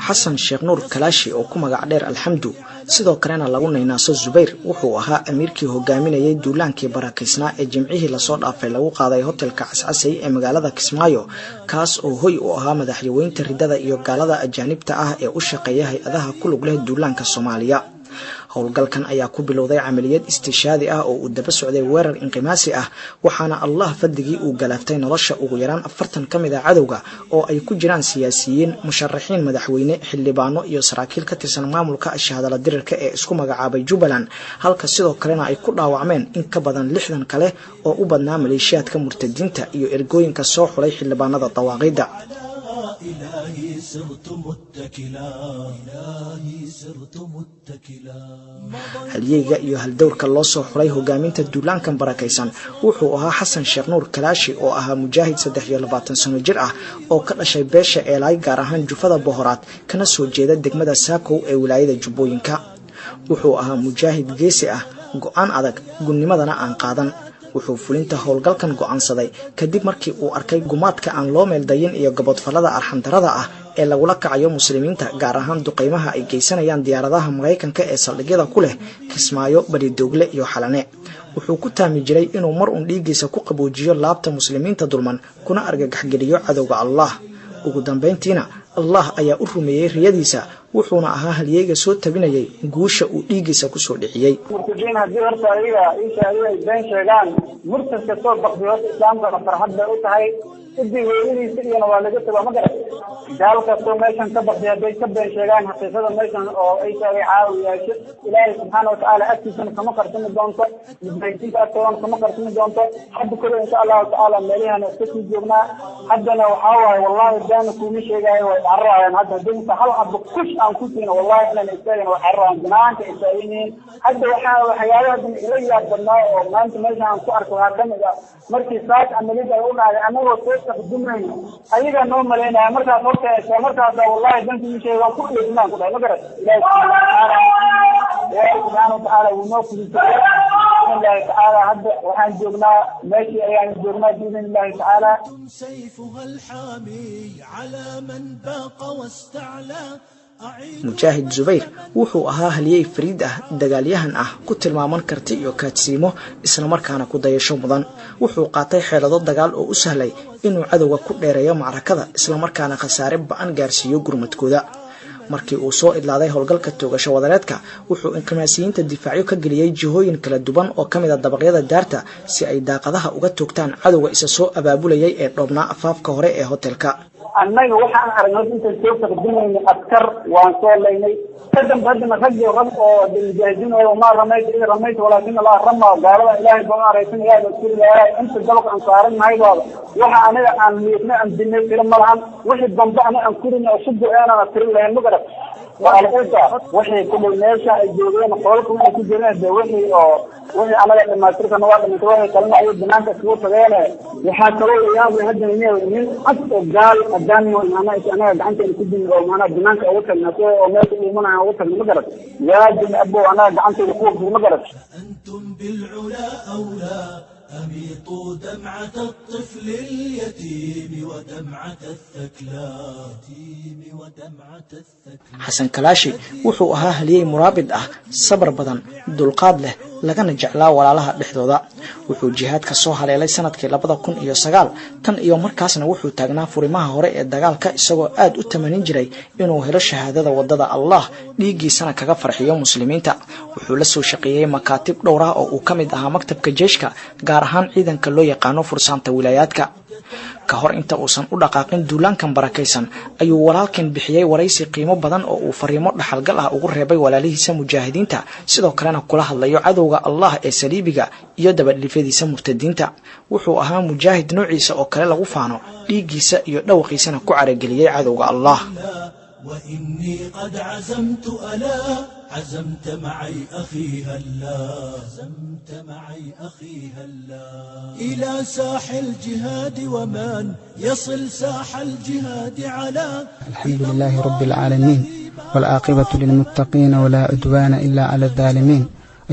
xasan sheekh nuur kalaashi oo ku magac dheer alxamdu sidoo kalena lagu naynaaso Zubayr wuxuu ahaa amiirkii hogaaminayay duulaankii barakeysnaa ee jimcihii la soo dhaafay lagu qaaday hotelka Cascasay ee magaalada Kismaayo kaas oo hoy u ahaa madaxweynta ridada iyo gaalada ajaanibta ah ee u shaqeeya hay'adaha ku lug leh duulaanka Soomaaliya howlgalkan ayaa ku bilowday amaliyad istishaadi ah oo uu daba socday weerar inqimaasi ah waxaana Allah fadligii uu galaaftay nolosha ugu yaraan 40 kamid ah cadawga oo ay ku jiraan siyaasiyiin musharaxiin madaxweyne xildhibaano iyo saraakiil ka tirsan maamulka shahaadada dirirka ee isku magacaabay Jubbaland halka sidoo kalena ay ku dhaawacmeen in ka badan 60 kale oo u badnaa maleeshiyaadka murtadiinta iyo ergooyinka soo xulay xildhibaanada dawaaqida إلهي صرت متكلا halyeeyga iyo haldowrka loo soo xulay hogaaminta duulaankan barakaysan wuxuu ahaa xasan sheekh nuur kalaashi oo ahaa mujaahid 23 sano jir ah oo ka dhashay beesha Eelay gaar ahaan jufada Bohoraad kana soo jeeda degmada Saakow ee wilaayada Jubbooyinka wuxuu ahaa mujaahid geesi ah go'aan adag gudnimadana aan qaadan wuxuu fulinta howlgalkan go'aansaday kadib markii uu arkay gumaadka aan loo meeldayin iyo gabadfalada arxandarada ah ee lagu la kacayo muslimiinta gaar ahaan duqeymaha ay geysanayaan diyaaradaha Mareykanka ee saldhigyada ku leh Kismaayo Baridogle iyo Xalane wuxuu ku taami jiray inuu mar uun dhiigiisa ku qaboojiyo laabta muslimiinta dulman kuna argagax geliyo cadawga Allah ugu dambeyntiina Allah ayaa u rumeeyay riyadiisa wuxuuna ahaa halyeeyga soo tabinayay guusha uu dhiigiisa ku soo dhiciyay murtadiin hadii horta ayaga ay been sheegaan murtadka soo baqdiyo islaamka farxad bay u tahay sidii weelihiisa iyo waa laga tagaa ma garan daalka soo meeshan ka baqdiyo bay ka been sheegaan xaqiiqada meeshan oo ay tahay caawiyaasho ilaahay subhanahu wa ta'ala agtiisana kama qartami doonto midbayinta agtoodan kama qartami doonto hadda kale insha Allah ta'ala meelahan isku joognaa haddana waxa waaye wallahi daan kuma sheegay way carrayaan hadda dinta hal ab kush aan ku tiina wallahi inaan istaagana waxa carrayaan banaanka istaageen hadda waxyaalaha ila yaab badnaa oo maanta meeshan aan ku arko waxa kamid ah markii saad amalida ay u dhacday anagoo soo taqdimayno ayaga noo maleynaa markaas horta markaas wallahi danka ii sheegay ku dheegnaan ku dhahay ma garan ilaahay subhanahu wa ta'ala wuu kulisay ilaahay ta'ala hadda waxaan joognaa meeshii ayaan joognaa diin ilaahay ta'ala سيفها الحامي على من باق واستعلى mujaahid Zubayr wuxuu ahaa halyeey fariid ah dagaalyahan ah ku tilmaaman karti iyo kaadsiimo isla markaana ku dayasho mudan wuxuu qaatay xeelado dagaal oo u sahlay inuu cadawga ku dheereeyo macrakada isla markaana khasaare ba'an gaarsiiyo gurmadkooda markii uu soo idlaaday howlgalka toogasho wadareedka wuxuu inqimaasiyiinta difaacyo ka galiyay jihooyin kala duwan oo kamid ah dabaqyada daarta si ay daaqadaha uga toogtaan cadawga isa soo abaabulayay ee dhoobnaa afaafka hore ee hotelka annaga waxaan aragnay inta soo taqdimayna askar waan soo leynay kadib hadana ragii rab oo diljaadin oo ma ramayt walaakin Allah rama gaalada ilaahay baa araysan yaa rasuulahay inta dalka aan saaran mahaybada waxa anaga aan leeyna aan dinay ila malahan wixii dambe aan kurina oo sugo aan tirin lahayn ma garab waalqada wixii kullu meesha ay joogeen qolku ay ku jireen wixii anaga dhamaystirkan waa dhintay waxay kalma ay banaanka soo tagayeen waxa kaloo yaabay hadda in cad oo gaal adaami oo anaga gacanta ku din oo maana banaanka ugu tagnaato oo meel uu mana ugu tagno ma garab yaa din abo anaga gacanta ku ma garab أنتم بالعلا أولى أميطوا دمعة الطفل اليتيم ودمعة الثكلى xasan kalaashi wuxuu ahaa halyeey muraabid ah sabar badan dulqaad leh lagana jeclaa walaalaha dhexdooda wuxuu jihaadka soo haleelay sanadkii 2009 tan iyo markaasna wuxuu taagnaa furimaha hore ee dagaalka isagoo aad u tamanin jiray inuu helo shahaadada wadada Allah dhiigiisana kaga farxiyo muslimiinta wuxuu la soo shaqeeyay makaatib dhowr ah oo uu kamid ahaa maktabka jeeshka gaar ahaan ciidanka loo yaqaano fursaanta wilaayadka ka hor inta uusan u dhaqaaqin duulaankan barakaysan ayuu walaalkan bixiyay waraysi qiimo badan oo uu fariimo dhaxalgal ah ugu reebay walaalihiisa mujaahidiinta sidoo kalena kula hadlayo cadawga Allah ee saliibiga iyo dabadhifadiisa murtadiinta wuxuu ahaa mujaahid noociisa oo kale lagu faano dhiigiisa iyo dhawqiisana ku carageliyay cadawga Allah وإني قد عزمت ألا عزمت معي أخي هلا عزمت معي أخي هلا إلى ساح الجهاد ومن يصل ساح الجهاد على الحمد لله رب العالمين والعاقبة للمتقين ولا عدوان إلا على الظالمين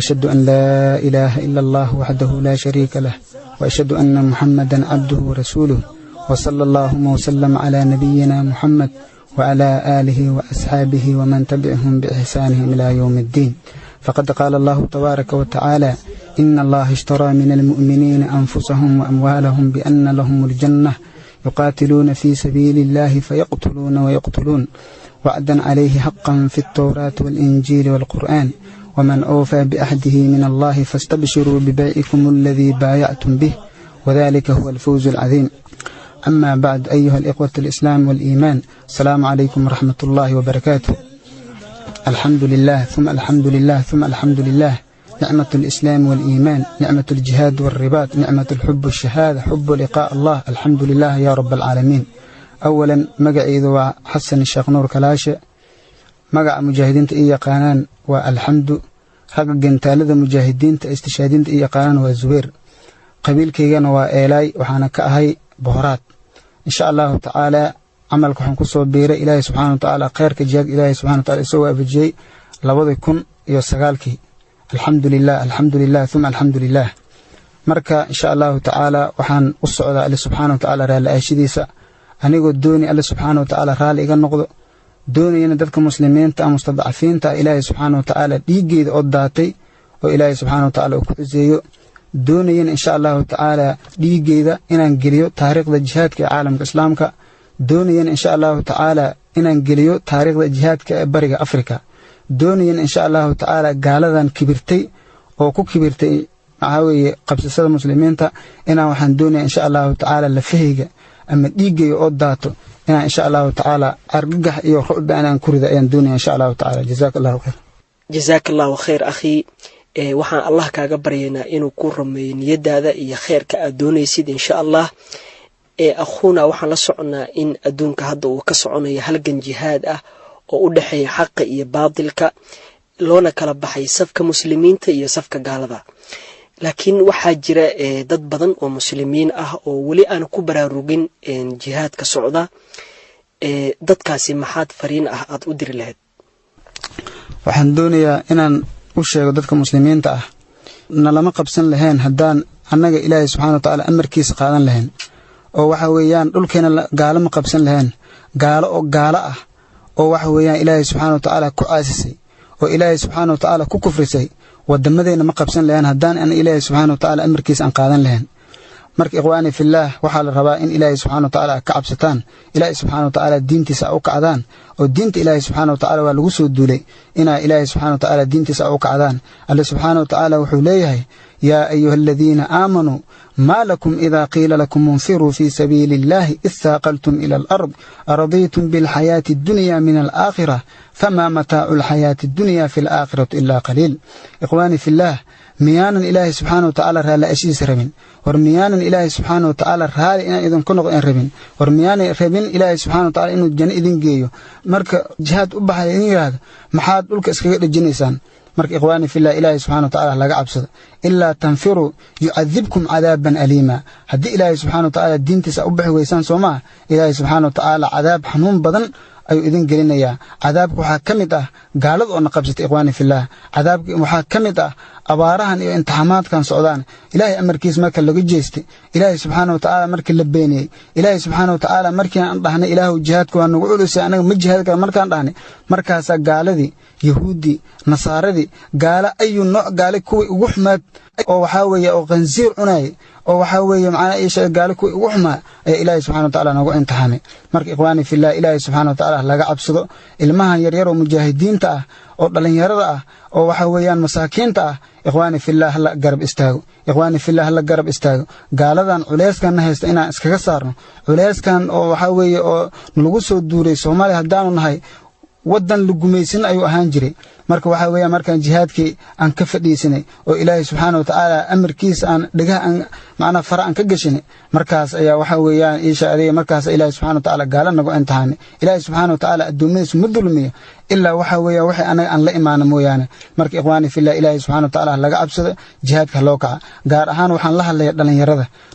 أشهد أن لا إله إلا الله وحده لا شريك له وأشهد أن محمدا عبده ورسوله وصلى الله وسلم على نبينا محمد وعلى آله وأصحابه ومن تبعهم بإحسانهم إلى يوم الدين. فقد قال الله تبارك وتعالى: إن الله اشترى من المؤمنين أنفسهم وأموالهم بأن لهم الجنة يقاتلون في سبيل الله فيقتلون ويقتلون وعدا عليه حقا في التوراة والإنجيل والقرآن ومن أوفى بأحده من الله فاستبشروا ببيعكم الذي بايعتم به وذلك هو الفوز العظيم. أما بعد، أيها الإخوة الإسلام والإيمان، السلام عليكم ورحمة الله وبركاته. الحمد لله ثم الحمد لله ثم الحمد لله، نعمة الإسلام والإيمان، نعمة الجهاد والرباط، نعمة الحب والشهادة، حب لقاء الله. الحمد لله يا رب العالمين. أولا مقعيد وحسن الشيخ نور كلاشة، مقع مجاهدين إيا قانان والحمد، حق جنتالذ مجاهدين استشهادين إيا قانان والزوير، قبيل كيغان وإيلاي وحانا كأهي بهرات. إن شاء الله تعالى عملك حنكسو بيرا إلهي سبحانه وتعالى خيرك جاك إلهي سبحانه وتعالى سوى بجي لابد يكون يوسقالكي. الحمد لله الحمد لله ثم الحمد لله. مركا إن شاء الله تعالى وحان الصعودة الله سبحانه وتعالى رالي أشديسا أنيقو دوني الله سبحانه وتعالى رالي إيقان نقضو دوني ينددك مسلمين تا مستضعفين تا إلهي سبحانه وتعالى ديقيد أداتي وإلهي سبحانه وتعالى أكوزيو دوني إن شاء الله تعالى ديقيد إنان قليو تاريخ الجهاد كعالم الإسلام كا دوني إن شاء الله تعالى إنان قليو تاريخ الجهاد كبرق أفريكا دوني إن شاء الله تعالى قالذان كبرتي أو كو كبرتي عاوي قبسة المسلمين تا إنا وحن دوني إن شاء الله تعالى لفهيق أما ديقي أداتو إنا إن شاء الله تعالى أرقح إيو خؤب أنا أنكرد أيان دوني إن شاء الله تعالى. جزاك الله خير. جزاك الله خير أخي. waxaan Allah kaaga baryaynaa inuu ku rumeeyo niyadaada iyo khayrka aad doonaysid insha Allah. Akhuuna waxaan la soconaa in adduunka hadda uu ka soconayo halgan jihaad ah oo u dhaxeeya xaqa iyo baadilka, loona kala baxay safka muslimiinta iyo safka gaalada. laakiin waxaa jira dad badan oo muslimiin ah oo wali aan ku baraarugin jihaadka socda. dadkaasi maxaad fariin ah aad u diri lahayd? waxaan doonayaa inaan u sheego dadka muslimiinta ah nalama qabsan lahayn haddaan annaga ilaahay subxaana watacaala amarkiisa qaadan lahayn, oo waxa weeyaan dhulkeena gaalo ma qabsan lahayn. gaalo oo gaalo ah oo waxa weeyaan ilaahay subxaana watacaala ku caasisay oo ilaahay subxaana watacaala ku kufrisay wadamadeena ma qabsan lahayn haddaan an ilaahay subxaana watacaala amarkiisa aan qaadan lahayn. marka ikhwaani fillaah waxaa la rabaa in ilaahay subxaana watacaala ka cabsataan, ilaahay subxaana watacaala diintiisa u kacdaan, oo diinta ilaahay subxaana watacaala waa lagu soo duulay inaa ilaahay subxaana watacaala diintiisa u kacdaan. alle subxaana watacaala wuxuu leeyahay: yaa ayuha aladiina aamanuu maa lakum idaa qiila lakum munfiruu fii sabiili illaahi id saaqaltum ila alard aradiitum bilxayaati addunya min alaakhira famaa mataacu alxayaati addunya fi alaakhirati ilaa qaliil. ikhwaani fillaah, miyaanan ilaahay subxaana watacaala raalli ashiisa rabin? war miyaanan ilaahay subxaana watacaala raali inaan idinku noqdeen rabin? war miyaanan rabin ilaahay subxaana watacaala inuu janno idin geeyo? marka jihaad u baxay idin yidhaahdo maxaad dhulka iskaga dhejinaysaan? marka ikhwaani fillah, ilaahay subxaana watacaala laga cabsado. ilaa tanfiruu yucadibkum cadaaban aliima. haddii ilaahay subxaana watacaala diintiisa u bixi weysaan soo maa, ilaahay subxaana watacaala cadaab xanuun badan ayuu idin gelinayaa. cadaabka waxaa ka mid ah gaalada oo na qabsatay. ikhwaani fillaah, cadaabka waxaa ka mid ah abaarahan iyo imtixaamaadkan socdaan. ilaahay amarkiis marka laga jeestay, ilaahay subxaana watacaala markii la beeniyey, ilaahay subxaana watacaala markii aan dhahnay ilaahu jihaadka waa nagu culusay anaga ma jihaad kara markaan dhahnay, markaasaa gaaladii yahuuddii nasaaradii gaalo ayuu nooc gaale kuwii ugu xumaad oo waxaa weeye oo qansiir cunayay oo waxaa weeye macnaa isha gaale kuwii ugu xumaa ayaa ilaahay subxaana watacaala nagu imtixaamay. marka ikhwaani fillaah, ilaahay subxaana watacaala laga cabsado. ilmahan yaryar oo mujaahidiinta ah oo dhalinyarada ah oo waxa weeyaan masaakiinta ah, ikhwaani fillaah hala garab istaago. ikhwaani fillaah hala garab istaago. gaaladan culeyskan haysta inaan iskaga saarno, culeyskan oo waxa weeye oo lagu soo duuray Soomaaliya haddaanu nahay wadan la gumaysan ayuu ahaan jiray. marka waxa weeyaan markaan jihaadkii aan ka fadhiisanay oo ilaahay subxaana watacaala amarkiisa aan dhagaha aan macnaa fara aan ka gashanay, markaas ayaa waxa weeyaan isha adiga markaas ilaahay subxaana watacaala gaala nagu imtixaanay. ilaahay subxaana watacaala addoommadiisa ma dulmiyo ilaa waxa weeyaan wixii anaga aan la imaano mooyaane. marka ikhwaani fillah, ilaahay subxaana watacaala laga cabsado, jihaadka loo kaca. gaar ahaan waxaan la hadlayaa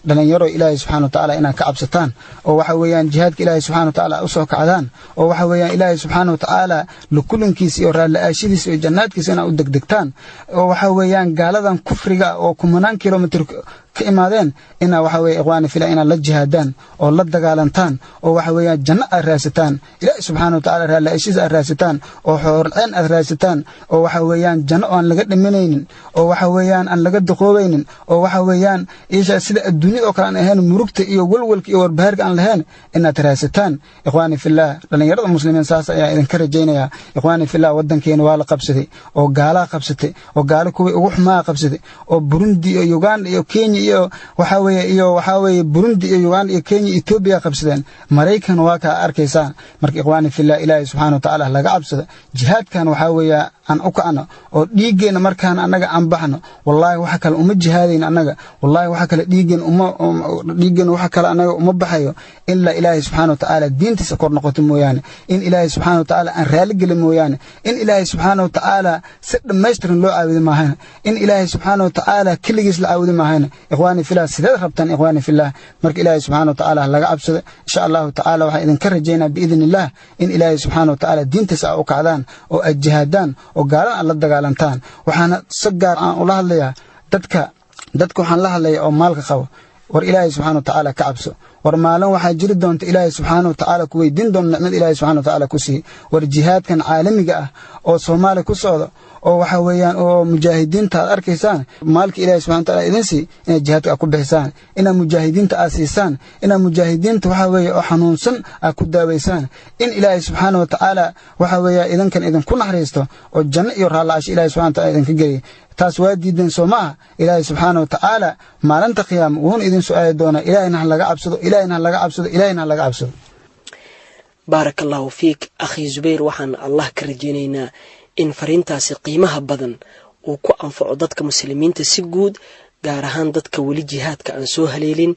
dhalinyaro ilaahay subxaana watacaala inaan ka cabsataan oo waxa weeyaan jihaadka ilaahay subxaana watacaala u soo kacdaan oo waxa weeyaan ilaahay subxaana watacaala la kulankiisa iyo raalla'aashadiisa iyo jannaadkiisa inaa u degdegtaan oo waxa weeyaan gaaladan kufriga oo kumanaan kilomitir ka imaadeen ina waxa weeye ikhwaani fillah ina la jihaadaan oo la dagaalantaan oo waxa weeye janno aad raadsataan ilaahay subxaanahu wa ta'ala raalaashiisa aad raadsataan oo xoorceen aad raadsataan oo waxa weeyaan janno aan laga dhimanaynin oo waxa weeyaan aan laga duqoobaynin oo waxa weeyaan isha sida adduunyada oo kale aan ahayn murugta iyo walwalka iyo warbaharka aan lahayn inaad raadsataan ikhwaani fillah dhalinyarada muslimiin saas ayaa idinka rajaynaya ikhwaani fillah wadankeena waa la qabsaday oo gaala qabsatay oo gaala kuwii ugu xumaa qabsatay oo Burundi iyo Uganda iyo Kenya iyo waxa weeye Burundi iyo Uganda iyo Kenya Ethiopia qabsadeen Mareykan waa ka arkaysaan marka ikhwaani fillah ilaahay subxaanahu wa ta'ala laga cabsado jihaadkan waxa weeye aan u kacno oo dhiigeena markaan anaga aan baxno wallahi waxa kale uma jihaadeen anaga wallahi waxa kale dhiigeena waxa kale anaga uma baxayo illa ilaahay subxaanahu wa ta'ala diintiisa kor noqoto mooyaane in ilaahay subxaanahu wa ta'ala aan raali gelin mooyaane in ilaahay subxaanahu wa ta'ala si dhammaystiran loo caawido maahan in ilaahay subxaanahu wa ta'ala kaligiis la caawido maahan ikhwaani fillah sidee rabtaan ikhwaani fillah marka ilaahay subxaanahu wa ta'ala laga cabsado insha Allah ta'ala waxa idin ka rajaynaa biidnillah in ilaahay subxaanahu wa ta'ala diintiisa u kacdaan oo ajihaadaan oo gaalan la dagaalantaan waxaana si gaar aan ula hadlayaa dadka waxaan la hadlayaa oo maalka qabo war ilaahay subxaanahu wa ta'ala ka cabso war maalin waxa jiri doonta ilaahay subxaanahu wa ta'ala ku weydiin doona nicmada ilaahay subxaanahu wa ta'ala ku sii war jihaadkan caalamiga ah oo Soomaaliya ku socdo oo waxa weeyaan oo mujaahidiinta aad arkaysaan maalka ilaahay subxaanahu wa ta'ala idin si in jihaadka ku bixisaan ina mujaahidiinta aasiisaan ina mujaahidiinta waxa weeye oo xanuunsan aad ku daaweysaan in ilaahay subxaanahu wa ta'ala waxa weeye idinkan idin ku naxariisto oo janno iyo raalaash ilaahay subxaanahu wa ta'ala idin ka geeyo taas waa diidan Soomaa ilaahay subxaanahu wa ta'ala maalinta qiyaam wuxuu idin su'aali doona ilaahayna laga cabsado ilaahayna laga cabsado barakallahu fiik akhi Zubayr waxaan Allah ka rajaynaynaa in fariintaasi qiimaha badan uu ku anfaco dadka muslimiinta si guud gaar ahaan dadka wali jihaadka aan soo haleelin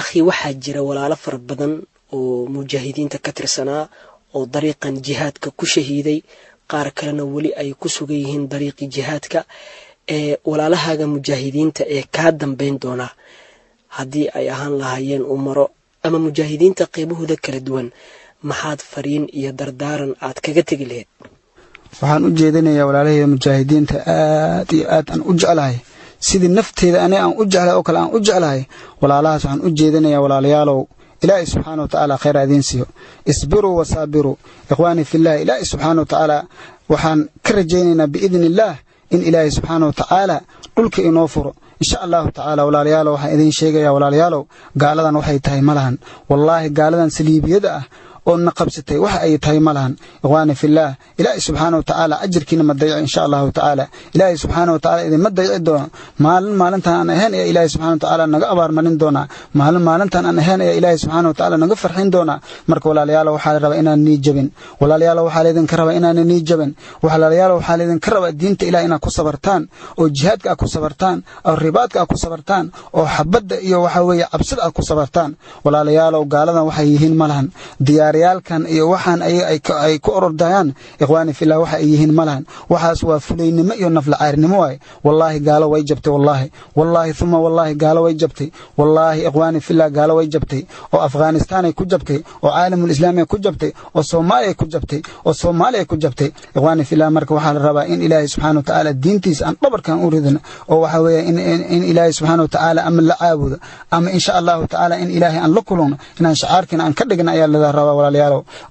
akhi waxa jira walaalo far badan oo mujaahidiinta ka tirsanaa oo dariiqan jihaadka ku shahiiday qaar kalena wali ay ku sugan yihiin dariiqi jihaadka walaalahaaga mujaahidiinta ka dambeyn doona haddii ay ahaan lahaayeen umaro ama mujaahidiinta qaybahooda kala duwan maxaad fariin iyo dardaaran aad kaga tagi lahayd waxaan u jeedinayaa walaalahayga mujaahidiinta aad iyo aad aan u jeclahay sidii nafteeda aniga aan u jeclahay oo kale aan u jeclahay walaalahaas waxaan u jeedinayaa walaalayaalow ilaahay subxaanahu wa ta'ala khayr idin siiyo isbiru wa sabiru ikhwaani fillah ilaahay subxaanahu wa ta'ala waxaan ka rajaynaynaa biidnillah in ilaahay subxaanahu wa ta'ala dhulka inoo furo insha Allah ta'ala walaalayaalow waxaan idin sheegayaa walaalayaalow gaaladan waxay tahay malahan wallahi gaaladan saliibiyada ah oo naqabsatay waxa ay tahay malahan ikhwaani fillah ilaahay subxaanahu wa ta'ala ajirkiina ma dayaco insha Allah ta'ala ilaahay subxaanahu wa ta'ala idin ma dayaci doono maalintan aan ahayn ee ilaahay subxaanahu wa ta'ala naga abaar marin doona maalintan aan ahayn ee ilaahay subxaanahu wa ta'ala naga farxin doona marka walaalayaal waxa la rabaa inaan nii jabin walaalayaal waxa la idin ka rabaa inaan nii jabin walaalayaal waxa la idin ka rabaa diinta ilaahay inaad ku sabartaan oo jihaadka ku sabartaan oo ribaadka ku sabartaan oo xabada iyo waxa weeye cabsida ku sabartaan walaalayaal gaaladan waxay yihiin malahan diyaariyalkan iyo waxaan ay ku ordayaan ikhwaani fillah waxa ay yihiin malahan waxaas waa fuleynimo iyo naflacaarinimo way wallahi gaalo way jabtay wallahi thumma wallahi gaalo way jabtay wallahi ikhwaani fillah gaalo way jabtay oo Afghanistan ay ku jabtay oo caalamul islaami ku jabtay oo Soomaaliya ku jabtay ikhwaani fillah marka waxa la rabaa in ilaahay subxaanahu wa ta'ala diintiisa aan dhabarkan u ridano oo waxa weeye in ilaahay subxaanahu wa ta'ala ama la caabudo ama insha Allah ta'ala in ilaahay aan la kulano inaan shacaarkina aan ka dhigna ayaa la rabaa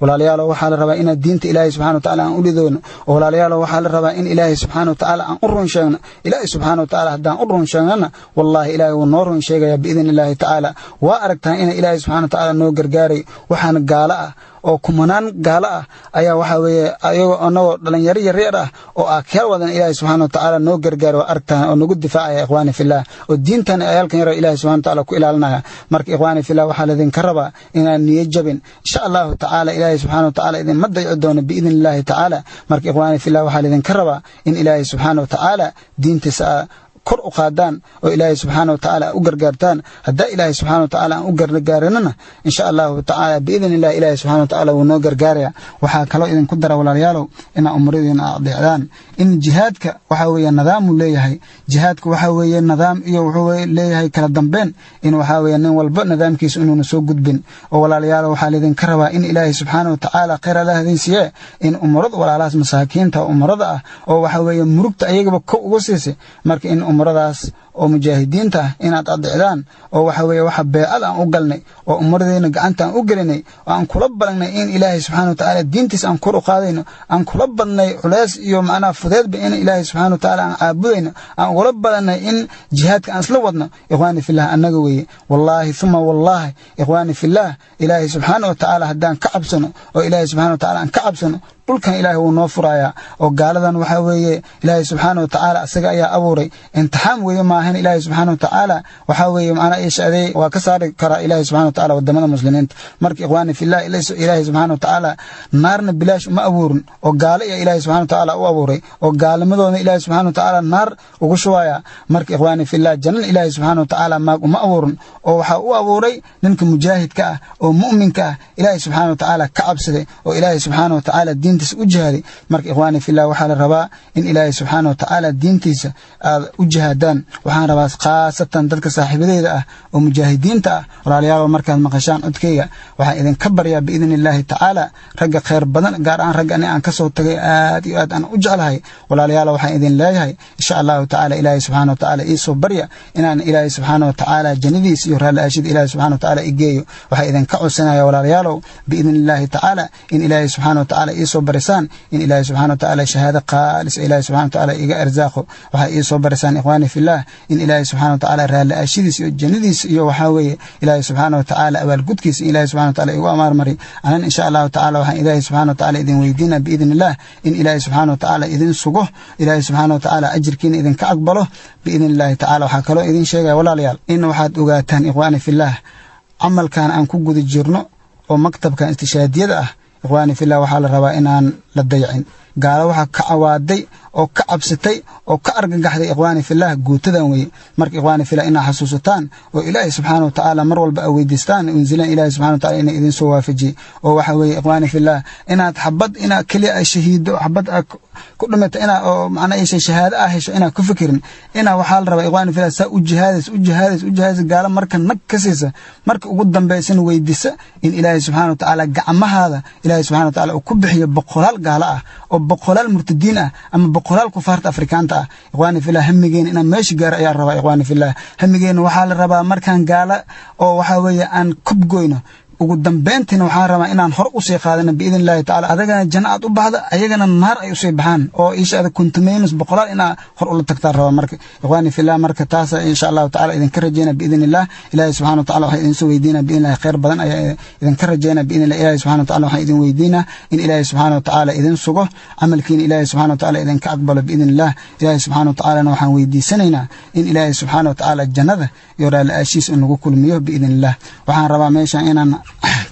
walaalayaal waxa la rabaa in diinta ilaahay subxaanahu wa ta'ala aan u lidoono walaalayaal waxa la rabaa in ilaahay subxaanahu wa ta'ala aan u run sheegno ilaahay subxaanahu wa ta'ala hadaan u run sheegnana wallahi ilaahay wuu noo run sheegaya biidnillah ta'ala waa aragtaan in ilaahay subxaanahu wa ta'ala noo gargaaray waxaan gaala ah oo kumanaan gaala ah ayaa waxa weeye ayagoo anagoo dhalinyaro yaryar ah oo aakyaal wadan ilaahay subxaanahu wa ta'ala noo gargaaro aragtaan oo nagu difaacaya ikhwaani fillah oo diintan ayalkan yar ilaahay subxaanahu wa ta'ala ku ilaalinaya marka ikhwaani fillah waxa la idin ka rabaa inaan niyad jabin insha Allah ta'ala ilaahay subxaanahu wa ta'ala idin ma dayaco doono biidnillah ta'ala marka ikhwaani fillah waxa la idin ka rabaa in ilaahay subxaanahu wa ta'ala diintiisa kor u qaadaan oo ilaahay subxaanahu wa ta'ala u gargaartaan hadaa ilaahay subxaanahu wa ta'ala aan u gargaaranana insha Allah ta'ala biidnillah ilaahay subxaanahu wa ta'ala wuu noo gargaaraya waxa kale idin ku dara walaalayaal in umradiina adeecdaan in jihaadka waxa weeye nidaam uu leeyahay jihaadku waxa weeye nidaam iyo wuxuu leeyahay kala dambeyn in waxa weeye nin walba nidaamkiisa inuu soo gudbin oo walaalayaal waxa la idin ka rabaa in ilaahay subxaanahu wa ta'ala khayr Allah idin siiyo in umrada walaalahaas masaakiinta umrada ah oo waxa weeye murugta ayagaba ku ugu siisay marka in umradaas oo mujaahidiinta ah inaad adeecdaan oo waxa weeye waxa beecad aan u galnay oo ummaddeena gacanta aan u gelinay oo aan kula balanay in ilaahay subxaanahu wa ta'aala diintiisa aan kor u qaadayno aan kula badnay culays iyo macnaha fudeedba in ilaahay subxaanahu wa ta'aala aan caabudayno aan ula balanay in jihaadka aan isla wadno ikhwaani fillah annaga weeye wallaahi thumma wallaahi ikhwaani fillah ilaahay subxaanahu wa ta'aala haddaan ka cabsano oo ilaahay subxaanahu wa ta'aala aan ka cabsano dhulkan ilaahay wuu noo furayaa oo gaaladan waxa weeye ilaahay subxaanahu wa ta'aala asaga ayaa abuuray imtixaan weeye maahan ilaahay subxaanahu wa ta'aala waxa weeye macnaha ishaaday waa ka saari karaa ilaahay subxaanahu wa ta'aala wadamada muslimiinta marka ikhwaani fillah ilaahay subxaanahu wa ta'aala naarna bilaash uma abuurin oo gaalo iyo ilaahay subxaanahu wa ta'aala u abuuray oo gaalamadooda ilaahay subxaanahu wa ta'aala naar ugu shubaya marka ikhwaani fillah janna ilaahay subxaanahu wa ta'aala maag uma abuurin oo waxa u abuuray ninka mujaahidka ah oo mu'minka ah ilaahay subxaanahu wa ta'aala ka cabsaday oo ilaahay subxaanahu wa ta'aala u jihaadi marka ikhwaani fillah waxaa la rabaa in ilaahay subxaanahu wa ta'aala diintiisa aad u jihaadaan waxaan rabaa khaasatan dadka saaxiibadeeda ah oo mujaahidiinta ah walaalayaal markaad maqashaan codkayga waxaan idinka baryaa biidnillaahi ta'aala ragga khayr badan gaar ahaan ragga aan ka soo tagay aad iyo aad aan u jeclahay walaalayaal waxaan idin leeyahay insha allahu ta'aala ilaahay subxaanahu wa ta'aala ii soo barya inaan ilaahay subxaanahu wa ta'aala jannadiisa iyo raalaashida ilaahay subxaanahu wa ta'aala igeeyo waxaan idinka codsanaya walaalayaal biidnillaahi ta'aala in ilaahay subxaanahu wa ta'aala ii soo barisaan in ilaahay subxaanahu wa ta'aala shahaado qaalis ilaahay subxaanahu wa ta'aala iga arzaaqo waxay ii soo barisaan ikhwaani fillah in ilaahay subxaanahu wa ta'aala raalaashidiisa iyo jannadiisa iyo waxa weeye ilaahay subxaanahu wa ta'aala abaalgudkiisa ilaahay subxaanahu wa ta'aala igu amaarmari anan insha allahu ta'aala waxaan ilaahay subxaanahu wa ta'aala idin weydiinaa biidnillah in ilaahay subxaanahu wa ta'aala idin sugo ilaahay subxaanahu wa ta'aala ajirkiina idinka aqbalo biidnillahi ta'aala waxaa kaloo idin sheegaya walaalayaal in waxaad ogaataan ikhwaani fillah camalkan aan ku guda jirno oo maktabkan istishaadiyada ah ikhwaani fillah waxaa la rabaa inaan la dayacin gaalo waxaa ka cawaaday oo ka cabsatay oo ka argagaxday ikhwaani fillah guutadan weeye marka ikhwaani fillah inaa xasuusataan oo ilaahay subxaanahu wa ta'aala mar walba a weydiistaan inzilan ilaahay subxaanahu wa ta'aala inay idin soo waafajiye oo waxa weeye ikhwaani fillah inaad xabad inaa keliya ay shahiido xabad ku dhimata inaa oo macnaa ay shahaado ah hesho inaa ku fikirin inaa waxaa la rabaa ikhwaani fillah saa u jihaadaysa gaalo marka nag ka siisa marka ugu dambaysana weydisa in ilaahay subxaanahu wa ta'aala gacmahaada ilaahay subxaanahu wa ta'aala uu ku bixiyo boqolaal gaalo ah oo boqolaal murtadiin ah ama boqolaal kufaarta afrikaanta ah ikhwaani fillah hamigeena inaan meesha gaaro ayaa rabaa ikhwaani fillah hamigeena waxaa la rabaa markaan gaala oo waxa weeye aan kubgoyno ugu dambeyntiina waxaan rabaa inaan hor u sii qaadano biidnillahi ta'aala adagana janno aad u baxda ayagana naar ay u sii baxaan oo ishaada kuntumeynus boqolaal inaa hor ula tagtaan rabaa marka ikhwaani fillah marka taas insha allahu ta'aala idinka rajeyna biidnillah ilaahay subxaanahu wa ta'aala waxaan idin soo weydiinaa biidnillahi khayr badan ayaa idinka rajeyna biidnillah ilaahay subxaanahu wa ta'aala waxaan idin weydiinaa in ilaahay subxaanahu wa ta'aala idin sugo camalkiina ilaahay subxaanahu wa ta'aala idinka aqbalo biidnillah ilaahay subxaanahu wa ta'aalana waxaan weydiisanaynaa in ilaahay subxaanahu wa ta'aala jannada iyo raalaashiis in lagu kulmiyo biidnillah waxaan rabaa meeshan inaan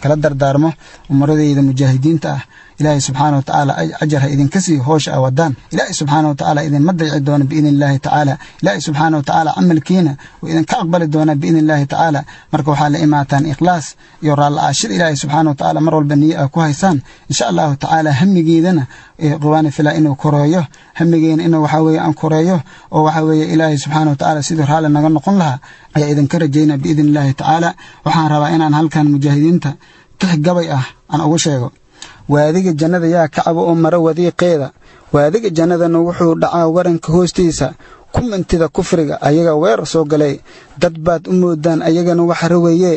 kala dardaarmo umaradeyda mujaahidiinta ah ilaahay subxaanahu wa ta'aala ajar ha idinka sii hoosha a wadaan ilaahay subxaanahu wa ta'aala idinma dayci doono biidnillahi ta'aala ilaahay subxaanahu wa ta'aala camalkiina wuu idinka aqbali doonaa biidnillahi ta'aala marka waxaa la imaataan ikhlaas iyo raalaashida ilaahay subxaanahu wa ta'aala mar walba niyo a ku haysaan insha allahu ta'aala hamigeedana ikhwaani fillah inuu koreeyo hamigeena inuu waxa weeye aan koreeyo oo waxa weeye ilaahay subxaanahu wa ta'aala sidii raalli naga noqon lahaa ayaa idinka rajaynaa biidnillahi ta'aala waxaan rabaa inaan halkan mujaahidiinta tix gabay ah aan ugu sheego waadiga jannada yaa kacaba oo mara wadiiqeeda waadiga jannadana wuxuu dhacaa waranka hoostiisa kumintida kufriga ayaga weer soo galay dad baad u moodaan ayagana waxa raweeye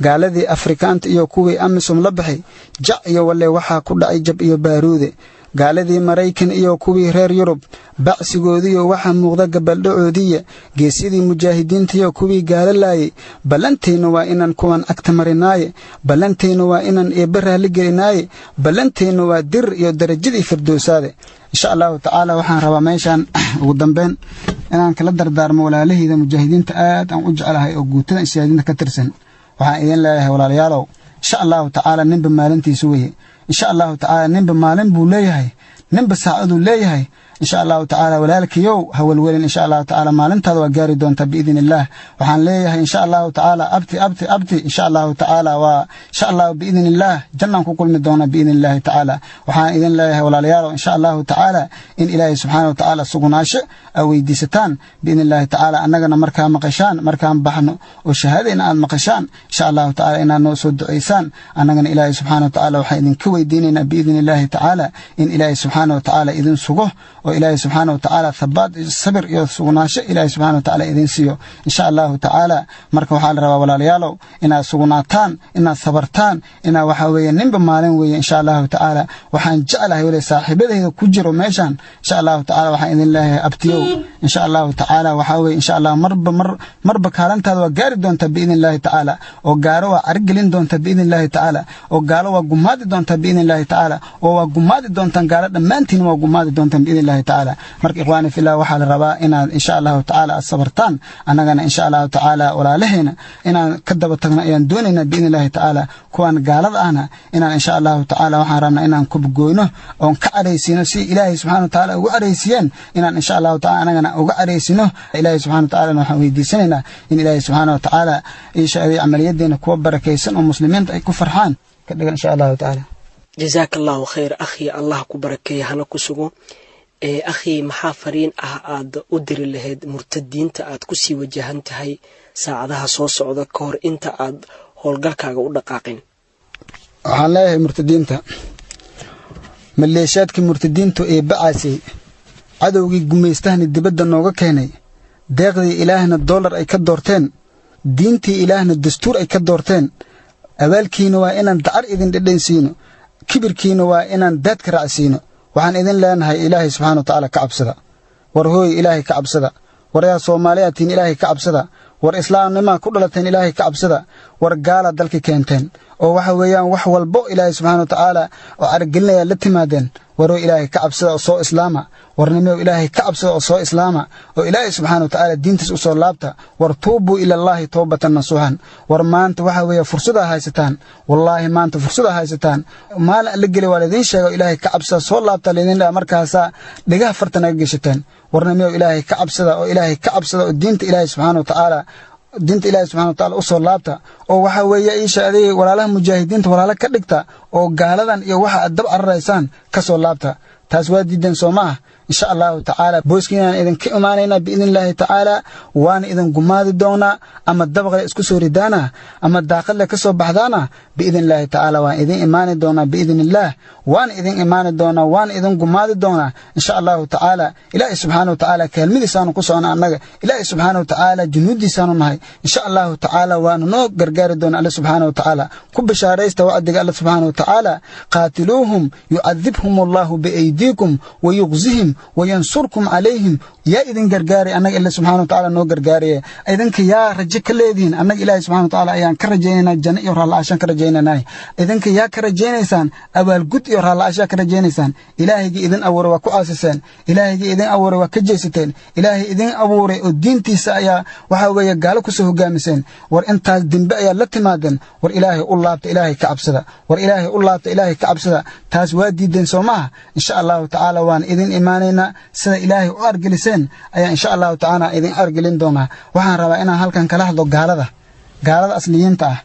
gaaladii afrikaanta iyo kuwii amisom la baxay jac iyo walle waxaa ku dhacay jab iyo baaruude gaaladii maraykan iyo kuwii reer yurub bacsigoodiiyo waxaa muuqda gabaldhacoodiiya geesyadii mujaahidiintiyo kuwii gaala laayay ballantayna waa inaan kuwan agta marinaaye ballantayna waa inaan eebba raalli gelinaaye ballantayna waa dir iyo darajadii firdowsaade insha allahu ta'aala waxaan rabaa meeshaan ugu dambeyn inaan kala dardaarmo walaalahayda mujaahidiinta aad aan u jecelahay oo guutada ishaadinta ka tirsan waxaan idin leeyahay walaalayaalow insha allahu ta'aala ninba maalintiisu weye insha allahu ta'aala ninba maalin buu leeyahay ninba saacaduu leeyahay insha allahu ta'aala walaalkiyow hawalwelin insha allahu ta'aala maalintaada waa gaari doontaa biidnillah waxaan leeyahay insha allahu ta'aala abti insha allahu ta'aala waa insha allahu biidnillah jannaan ku kulmi doona biidnillahi ta'aala waxaan idin leeyahay walaalayaal insha allahu ta'aala in ilaahay subxaanahu wa ta'aala sugnaasho aa weydiisataan biidnillahi ta'aala annagana markaa maqashaan markaan baxno oo shahaadayna aad maqashaan insha allahu ta'aala inaad noo soo ducaysaan annagana ilaahay subxaanahu wa ta'aala waxaan idinka weydiinaynaa biidnillahi ta'aala in ilaahay subxaanahu wa ta'aala idin sugo oo ilaahay subxaanahu watacaala thabaat iyo sabir iyo sugnaasho ilaahay subxaanahu watacaala idin siiyo insha allahu tacaala marka waxaa la rabaa walaalayaalow inaad sugnaataan inaad sabartaan inaad waxaa weeye ninba maalin weeye insha allahu tacaala waxaan jeclahay weli saaxiibadayda ku jiro meeshaan insha allahu tacaala waxaan idin leeyahay abtiyow insha allahu tacaala waxaa weeye insha allah marba kaalantaada waa gaari doontaa biidni illaahi tacaala oo gaaro waa carigelin doontaa biidni illaahi tacaala oo gaalo waa gumaadi doontaa biidni illaahi tacaala oo waa gumaadi doontaan gaalo dhammaantiin waa gumaadi doontaan biidni illaahi tacaala marka ikhwaani fillah waxaa la rabaa inaad insha allahu tacaala aad sabartaan annagana insha allahu tacaala walaalaheena inaan ka daba tagno ayaan doonaynaa biidni illaahi tacaala kuwaan gaalada ahna inaan insha allahu tacaala waxaan rabnaa inaan kubgoyno oon ka caraysiino si ilaahay subxaana watacaala ugu caraysiyeen inaan insha allahu tacaala annagana uga caraysino ilaahay subxana watacaala waxaan weydiisanaynaa in ilaahay subxaana watacaala inshaadii camaliyadeena kuwa barakaysan oo muslimiinta ay ku farxaan ka dhigan insha allahu tacaala jazaaka allahu khayr akhi allah ku barakeeya hana ku sugo akhi maxaa fariin ah aad u diri lahayd murtadiinta aad ku sii wajahan tahay saacadaha soo socda ka hor inta aad howlgalkaaga u dhaqaaqin waxaan leeyahay murtadiinta maleeshaadkii murtadiintu ee bacaasay cadowgii gumaystahani dibadda nooga keenay deeqdii ilaahna doolar ay ka doorteen diintii ilaahna dastuur ay ka doorteen abaalkiina waa inaan dacar idin dhedhansiino kibirkiina waa inaan daadka raacsiino waxaan idin leenahay ilaahay subxaana watacaala ka cabsada war hooy ilaahay ka cabsada war yaa soomaaliyaatiin ilaahay ka cabsada war islaamnimaa ku dhalateen ilaahay ka cabsada war gaala dalka keenteen oo waxa weeyaan wax walbo ilaahay subxaana watacaala oo caragelinaya la timaadeen waroo ilaahay ka cabsada oo soo islaama warnimo ilaahay ka cabsada oo soo islaama oo ilaahay subxaana watacaala diintiis u soo laabta war tuubuu ila allaahi tawbatan nasuuhan war maanta waxa weeye fursada haysataan wallaahi maanta fursada haysataan maalin la gelay waa laydin sheego ilaahay ka cabsada soo laabta laydin dhaha markaasaa dhigaha farta naga geshateen warnimo ilaahay ka cabsada oo ilaahay ka cabsada oo diinta ilaahay subxaana watacaala diinta ilaahay subxaana watacaala u soo laabta oo waxa weeye iisha adeeg walaalaha mujaahidiinta walaalo ka dhigta oo gaaladan iyo waxa aad dab cararaysaan ka soo laabta taas waa diideen soo maaha insha allahu tacaala booskiinaan idinka imaanaynaa biidni illaahi tacaala waana idin gumaadi doonaa ama dabaqle isku soo ridaana ama daaqadle ka soo baxdaana biidni illaahi tacaala waan idin imaani doonaa biidni illaah waana idin imaani doonaa waana idin gumaadi doonaa insha allahu tacaala ilaahay subxaana watacaala kaalmadiisaanu ku socona annaga ilaahay subxaana watacaala junuudiisaanu nahay insha allahu tacaala waana noo gargaari doona alle subxaana watacaala ku bishaaraysta wacdiga alle subxaana watacaala qaatiluuhum yucadibhum allahu biaydiikum wayuqzihim wayansurkum calayhim yaa idin gargaaray annaga ila subxana watacaala noo gargaaraya idinka yaa rajo ka leedihiin annaga ilaahay subxana watacaala ayaan ka rajaynaynaa janno iyo raalla'ashaan ka rajaynaynaa idinka yaa ka rajaynaysaan abaalgud iyo raalla'ashaa ka rajaynaysaan ilaahaygai idin abuuray waa ku aasiseen ilaahaygai idin abuuray waa ka jeesateen ilaahay idin abuuray oo diintiisa ayaa waxaa weeye gaalo kusoo hogaamiseen war intaas dembe ayaa la timaadeen war ilaahay u laabta ilaahay ka cabsada war ilaahay u laabta ilaahay ka cabsada taas waa diideen soo maaha insha allahu tacaala waan idin imaanaynaa sida ilaahay u argeliseen ayaa insha allahu tacaala idin argelin doonaa waxaan rabaa inaan halkan kala hadlo gaalada asliyiinta ah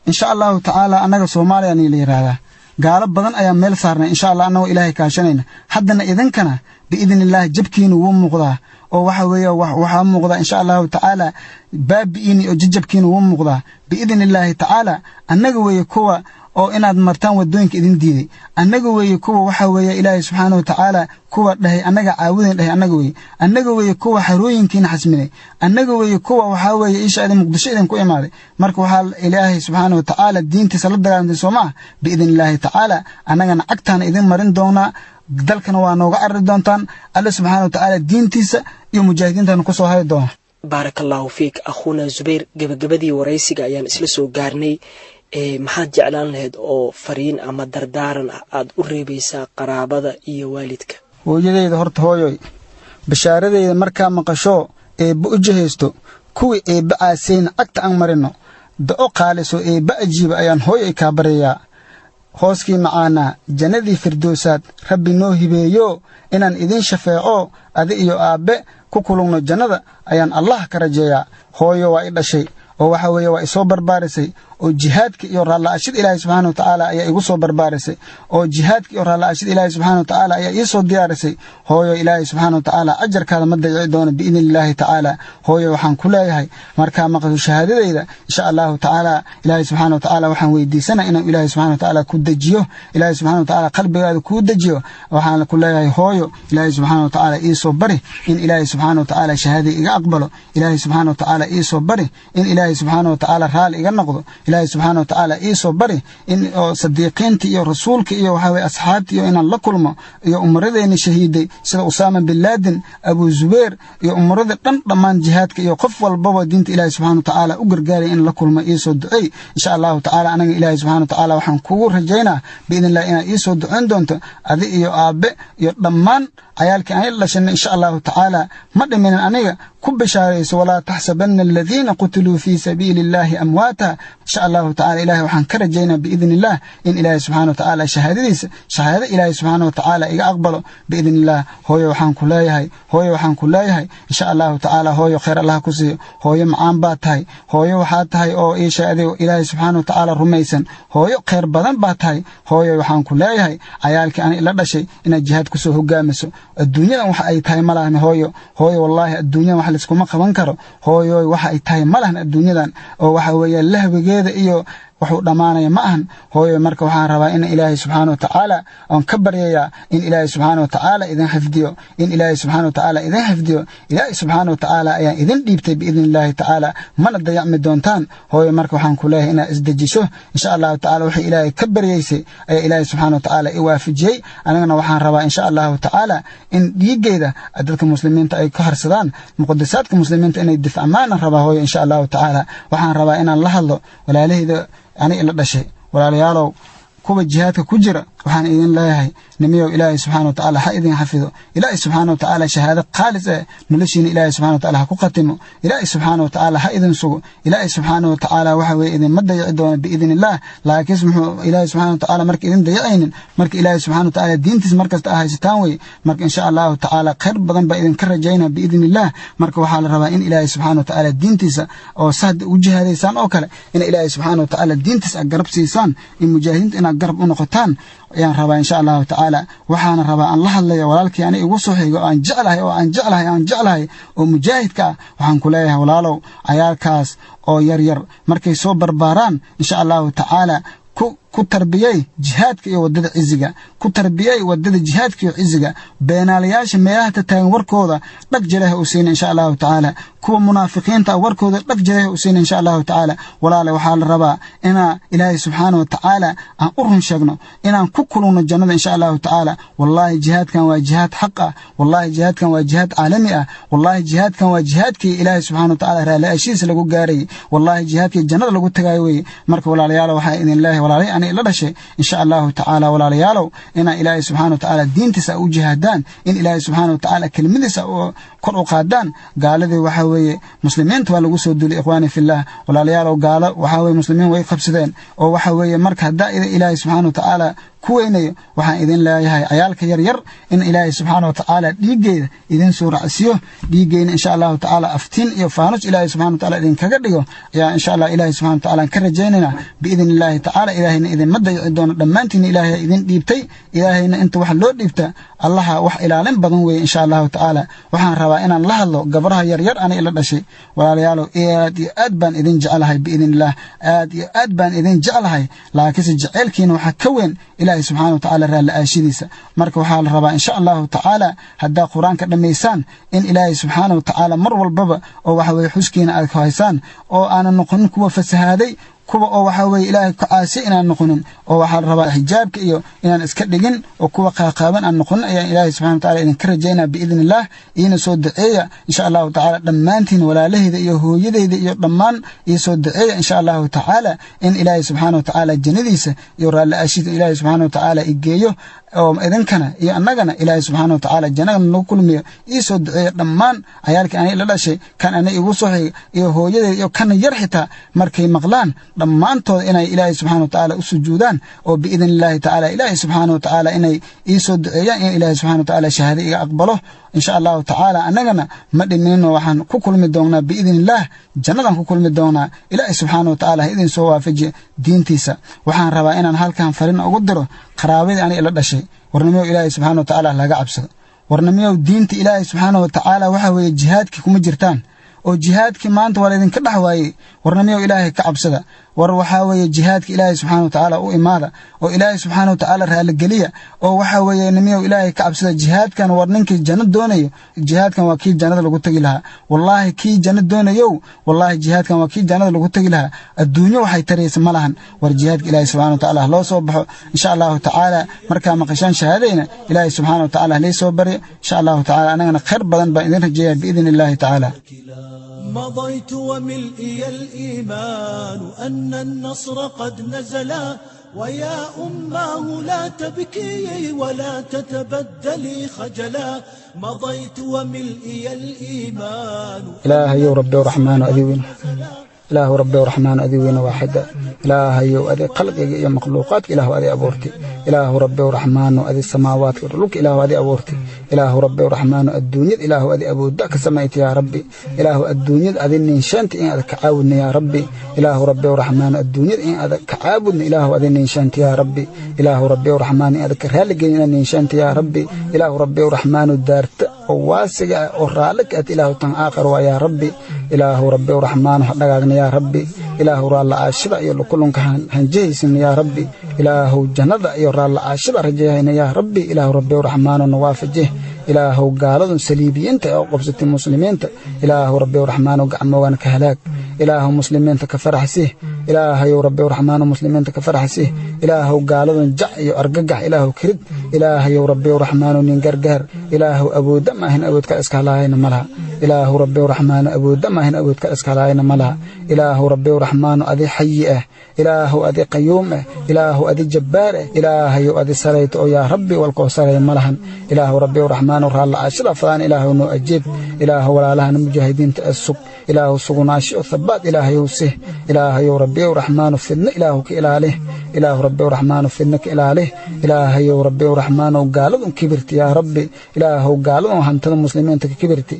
insha allahu tacaala annaga soomaaliya ni la yidhaahdaa gaalo badan ayaa meel saarnay insha allah annagoo ilaahay kaashanayna haddana idinkana biidni illaahi jabkiina wuu muuqdaa oo waxa weeye waxaa muuqdaa insha allahu tacaala baabi'iini oo jajabkiina wuu muuqdaa biidni illaahi tacaala annaga weeye kuwa oo inaad martaan wadooyinka idin diiday annaga weeye kuwa waxa weeye ilaahay subxaana watacaala kuwa dhahay annaga caawudeen dhahay annaga weeye kuwa xarooyinkiina xasminay annaga weeye kuwa waxaa weeye isha idin muqdisho idin ku imaaday marka waxaa ilaahay subxaana watacaala diintiisa la dagaalamtay soo maha biidni illaahi tacaala annagana cagtaana idin marin doonaa dalkana waa nooga carari doontaan alle subxaana watacaala diintiisa iyo mujaahidiintana ku soo hari doona baaraka allahu fiik akhuuna zubayr gabagabadii waraysiga ayaan isla soo gaarnay maxaad jeclaan lahayd oo fariin ama dardaaran ah aad u reebaysaa qaraabada iyo waalidka hooyadeyda horta hooyoy bashaaradeyda markaa maqasho eebba u jahaysto kuwii eebba caasayna cagta aan marino da'o qaaliso eebba ajiiba ayaan hooyoy kaa baryayaa hooskii macaanaa jannadii firdowsaad rabbi noo hibeeyo inaan idin shafeeco adi iyo aabbe ku kulugno jannada ayaan allah ka rajeeyaa hooyo waa i dhashay oo waxa weeye waa isoo barbaarisay oo jihaadka iyo raalaashid ilaahay subxaanahu wa tacaala ayaa igu soo barbaarisay oo jihaadka iyo raalaashid ilaahay subxaanahu wa tacaala ayaa ii soo diyaarisay hooyo ilaahay subxaanahu wa tacaala ajarkaada ma dayici doono biidni illaahi tacaala hooyo waxaan ku leeyahay markaa maqasho shahaadadeyda insha allahu tacaala ilaahay subxaanahu wa tacaala waxaan weydiisanaa inuu ilaahay subxaanahu wa tacaala ku dejiyo ilaahay subxaanahu wa tacaala qalbigaada kuu dejiyo waxaan ku leeyahay hooyo ilaahay subxaanahu wa tacaala ii soo bari in ilaahay subxaanahu wa tacaala shahaadada iga aqbalo ilaahay subxaanahu wa tacaala ii soo bari in ilaahay subxaanahu wa tacaala raali iga noqdo ilaahay subxaanahu wa tacaala ii soo bari in sadiiqiinta iyo rasuulka iyo waxa weeye asxaabta iyo inaan la kulmo iyo umaradeena shahiiday sida Usaama bin Laden Abu Zubair iyo umarada dhammaan jihaadka iyo qof walbaba diinta ilaahay subxaanahu wa tacaala u gargaaray in la kulmo ii soo ducay insha allahu tacaala anaga ilaahay subxaanahu wa tacaala waxaan kugu rajaynaa biidnillah inaad ii soo ducayn doonto adi iyo aabe iyo dhammaan cayaalkii aan dhashan insha allahu tacaala ma dhimin aniga ku bishaarayso walaa taxsabanna alladhiina qutiluu fi sabiilillahi amwaata insha allahu tacaala ilaahay waxaan ka rajaynaa biidnillah in ilaahay subxaanahu wa tacaala shahaadadiisa shahaado ilaahay subxaanahu wa tacaala iga aqbalo biidnillah hooyo waxaan ku leeyahay insha allahu tacaala hooyo khayr allah ku siiyo hooyo macaan baa tahay hooyo waxaa tahay oo ii sheegay ilaahay subxaanahu wa tacaala rumaysan hooyo khayr badan baa tahay hooyo waxaan ku leeyahay cayaalkii aan ila dhashay inaad jihaad ku soo hogaamiso adduunyadan waxa ay tahay malahan hooyo wallahi adduunyadan wax la iskuma qaban karo hooyo waxa ay tahay malahan adduunyadan oo waxa weeye lahwigeeda iyo wuxuu dhamaanaya ma ahan hooyo marka waxaan rabaa in ilaahay subxaanahu wa tacaala aan ka baryayaa in ilaahay subxaanahu wa tacaala idin xifdiyo in ilaahay subxaanahu wa tacaala idin xifdiyo ilaahay subxaanahu wa tacaala ayaan idin dhiibtay biidnillaahi tacaala mana dayacmi doontaan hooyo marka waxaan ku leeyahay inaad isdejiso insha allahu tacaala wixii ilaahay ka baryaysay ayaa ilaahay subxaanahu wa tacaala i waafajiyey anigana waxaan rabaa insha allahu tacaala in dhiiggeeda dadka muslimiinta ay ka harsadaan muqadasaadka muslimiinta inay difacmaan rabaa hooyo insha allahu tacaala waxaan rabaa inaan la hadlo walaalahayda ani ila dhashay walaalayaalow kuwa jihaadka ku jira waxaan idin leeyahay nimiyow ilaahay subxaanahu wa tacaala ha idin xafido ilaahay subxaanahu wa tacaala shahaado khaalis noloshiina ilaahay subxaanahu wa tacaala ha ku qatimo ilaahay subxaanahu wa tacaala ha idin sugo ilaahay subxaanahu wa tacaala waxa weeye idinma dayaci doono biidnillah laakiin muxuu ilaahay subxaanahu wa tacaala marka idin dayacaynin marka ilaahay subxaanahu wa tacaala diintiisa markasta ah haysataan wey marka insha allahu tacaala khayr badan baa idinka rajaynaa biidnillah marka waxaa la rabaa in ilaahay subxaanahu wa tacaala diintiisa oo sahda u jihaadaysaan oo kale in ilaahay subxaanahu wa tacaala diintiisa aad garab siisaan in mujaahidiinta inaad garab u noqotaan ayaan rabaa insha allahu tacaala waxaana rabaa aan la hadlayo walaalkii ani igu soo xigo aan jeclahay oo mujaahidka ah waxaan ku leeyahay walaalow cayaalkaas oo yaryar markay soo barbaaraan insha allahu tacaala ku tarbiyay jihaadka iyo wadada ciziga ku tarbiyay wadada jihaadka iyo ciziga beenaalayaasha meelaha taagan warkooda dhag jaraha u siin insha allahu tacaala kuwa munaafiqiinta warkooda dhag jaraha u siin insha allahu tacaala walaal waxaa la rabaa inaa ilaahay subxaanahu wa tacaala aan u run sheegno inaan ku kulano jannada insha allahu tacaala wallahi jihaadkan waa jihaad xaq ah wallahi jihaadkan waa jihaad caalami ah wallahi jihaadkan waa jihaadkii ilaahay subxaanahu wa tacaala raalaashiisa lagu gaaray wallahi jihaadkii jannada lagu tagay way marka walaalayaal waxaa idin leeyahay walaalay la dhashay insha allahu tacaala walaalayaalow inaa ilaahay subxaanahu wa tacaala diintiisa u jihaadaan in ilaahay subxaanahu wa tacaala kelmadiisa kor u qaadaan gaaladii waxa weeye muslimiinta waa lagu soo duulay ikhwaani fillah walaalayaalow gaalo waxa weeye muslimiin way qabsadeen oo waxa weeye marka haddaa ilaahay subxaanahu wa tacaala ku weynayo waxaan idin leeyahay cayaalka yaryar in ilaahay subxaanahu wa tacaala dhiiggeeda idin soo racsiyo dhiiggeena insha allahu tacaala aftiin iyo faanus ilaahay subxaanahu wa tacaala idinkaga dhigo ayaa insha allah ilaahay subxaanahu wa tacaala ka rajaynaynaa biidnillaahi tacaala ilaahayna idinma dayici doono dhammaantiina ilaahay idin dhiibtay ilaahayna inta wax loo dhiibta allaha wax ilaalin badan weeye insha allahu tacaala waxaan rabaa inaan la hadlo gabraha yaryar ani ila dhashay walaalayaalow aad iyo aad baan idin jeclahay biidnillah aad iyo aad baan idin jeclahay laakiinse jaceylkiina waxaa ka weyn ilaahay subxaanahu wa tacaala raalaashidiisa marka waxaa la rabaa insha allahu tacaala haddaa qur-aanka dhammaysaan in ilaahay subxaanahu wa tacaala mar walbaba oo waxa weeye xuskiina aad ku haysaan oo aanan noqonin kuwa fasahaaday kuwa oo waxa weeye ilaahay ku caasi inaan noqonin oo waxaa la rabaa xijaabka iyo inaan iska dhigin oo kuwa qaaqaaban aan noqonin ayaan ilaahay subxaanahu wa tacaala idinka rajaynaa biidnillah iina soo duceeya insha allahu tacaala dhammaantiin walaalahayda iyo hooyadayda iyo dhammaan ii soo duceeya insha allahu tacaala in ilaahay subxaanahu wa tacaala jannadiisa iyo raalaashida ilaahay subxaanahu wa tacaala igeeyo oo idinkana iyo annagana ilaahay subxaanahu watacaala jannada nagu kulmiyo ii soo duceeya dhammaan cayaalkii anay la dhashay kan anay igu soo xigay iyo hooyadeed iyo kan yar xitaa markay maqlaan dhammaantood inay ilaahay subxaanahu watacaala u sujuudaan oo biidni illaahi tacaala ilaahay subxaanahu watacaala inay ii soo duceeyaan in ilaahay subxaanahu watacaala shahaado iga aqbalo insha allahu tacaala annagana ma dhiminno waxaan ku kulmi doonaa biidni illaah jannadan ku kulmi doonaa ilaahay subxaanahu watacaala ha idin soo waafajiya diintiisa waxaan rabaa inaan halkan farin ugu diro qaraabadii aniga la dhashay warnimiyow ilaahay subxaanahu watacaala laga cabsado warnimiyow diinta ilaahay subxaanahu watacaala waxa weeye jihaadkii kuma jirtaan oo jihaadkii maanta waa laydinka dhex waayey warnimiyow ilaahay ka cabsada war waxaa weeye jihaadka ilaahay subxaanahu watacaala u imaada oo ilaahay subxaanahu watacaala raaligeliya oo waxaa weeye nimiyow ilaahay ka cabsada jihaadkan war ninkii janno doonayo jihaadkan waa kii jannada lagu tegi lahaa wallaahi kii janno doonayow wallaahi jihaadkan waa kii jannada lagu tegi lahaa adduunyo waxay taraysa ma lahan war jihaadka ilaahay subxaanahu watacaala loo soo baxo insha allahu tacaala markaa maqashaan shahaadayna ilaahay subxaanahu watacaala halii soo baryo insha allahu tacaala annagana khayr badan baan idin rajeeyaa biidni illaahi tacaala مضيت وملئي الإيمان أن النصر قد نزلا ويا أماه لا تبكي ولا تتبدلي خجلا مضيت وملئي الإيمان إلهي ربي الرحمن أذيوين إله ربي الرحمن أذيوين واحدا إلهي أذي خلقك يا مخلوقات إله أذي أبورتي إله ربي الرحمن أذي السماوات والأرض إله أذي أبورتي إله ربي الرحمن الدنيا إله أذي أبودك سميت يا ربي إله الدنيا أذي نشانت إن أذك عاودني يا ربي إله ربي الرحمن الدنيا إن أذك عاودني إله أذي نشانت يا ربي إله ربي الرحمن أذك رالك إن نشانت يا ربي إله ربي الرحمن الدارت وواسع ورالك إله تن آخر ويا ربي إله ربي الرحمن حدقني يا ربي إله رال عاشرة يلقون هنجيسن يا ربي إله جنة يرال عاشرة رجيهين يا ربي إله ربي الرحمن نوافجه إله قالد سليبيين قبضة المسلمين إله ربي الرحمن وقعموان كهلاك إله مسلمين كفرح سيه إله ربي الرحمن مسلمين كفرح سيه إله قالد جع يرجع إله كرد إله ربي الرحمن ننجرجر إله أبو دم هن أبو كأسكالاين ملها إله ربي الرحمن أبو دم هن أبو كأسكالاين ملها إله ربي الرحمن أذي حيئه إله أذي قيومه إله أذي جباره إله أذي سريت يا ربي والقوسر ملهن إله ربي الرحمن ورال عشرة فلان إله نؤجب إله ولا لهن مجاهدين تأسق إله سقناش ثبات إله يوسه إله ربي الرحمن فينا إله كإلاله إله ربي الرحمن فينك إلاله إله ربي الرحمن وقالوا كبرت يا ربي إله قالوا هنت المسلمين تكبرتي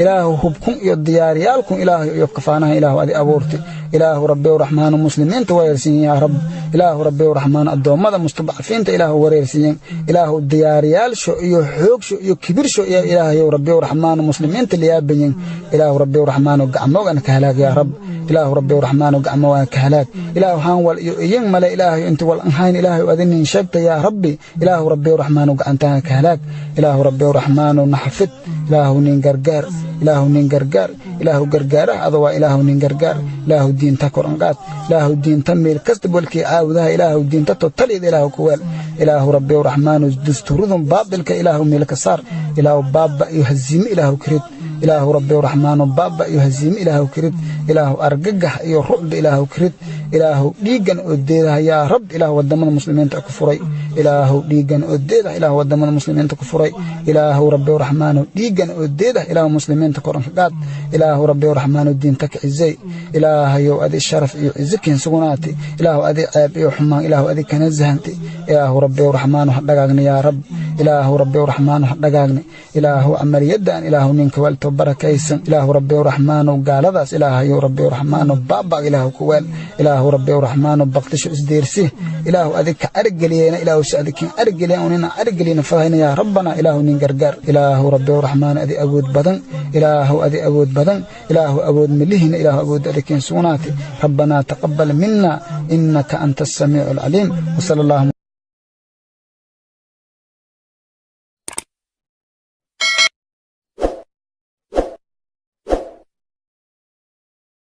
إله هبكم يدياريالكم إله يقفانا إله أذي أبورتي إله ربي الرحمن المسلمين تويرسين يا رب إله ربي الرحمن الدوم هذا مستضعفين إله وريرسين إله الدياريال شو يحوق شو يكبر شو يا إله ربي الرحمن المسلمين تليابين إله ربي الرحمن وقعموا أنا كهلاك يا رب إله ربي الرحمن وقعموا أنا كهلاك إله هان والينمل إله أنت والأنهين إله وأذن شبت يا ربي إله ربي الرحمن وقعنتها كهلاك إله ربي الرحمن ونحفت إله نينجرجار إله نينجرجار إله جرجارة أضواء إله نينجرجار إله الدين تكرنقات إله الدين تميل كسب والكي عاوذها إله الدين تطلد إله كوال إله ربي الرحمن دستورهم بابلك إله ملك صار إله باب يهزم إله كريت إله ربي الرحمن باب يهزم إله كريت إله أرجح يرد إله كريت إله ديجن أديها يا رب إله ودم المسلمين تكفري إله ديجن أديها إله ودم المسلمين تكفري إله ربي الرحمن ديجن أديها إله المسلمين تكرنقات إله ربي الرحمن الدين تكعزي إله يو أدي الشرف يعزك سقناتي إله أدي عيب يحمان إله أدي كنزهنتي إله ربي الرحمن حدقاقني يا رب إله ربي الرحمن حدقاقني إله عمل يدان إله نينك والتبرك كيسن إله ربي الرحمن وقال ذاس إله يو ربي الرحمن بابا إله كوال إله ربي الرحمن بقتش إسديرسيه إله أذيك أرجلين إله سأذيك أرجلين وننا أرجلين فهنا يا ربنا إله نينجرجر إله ربي الرحمن أذي أبود بدن إله أذي أبود بدن إله أبود ملهن إله أبود أذيك سوناتي ربنا تقبل منا إنك أنت السميع العليم وصلى الله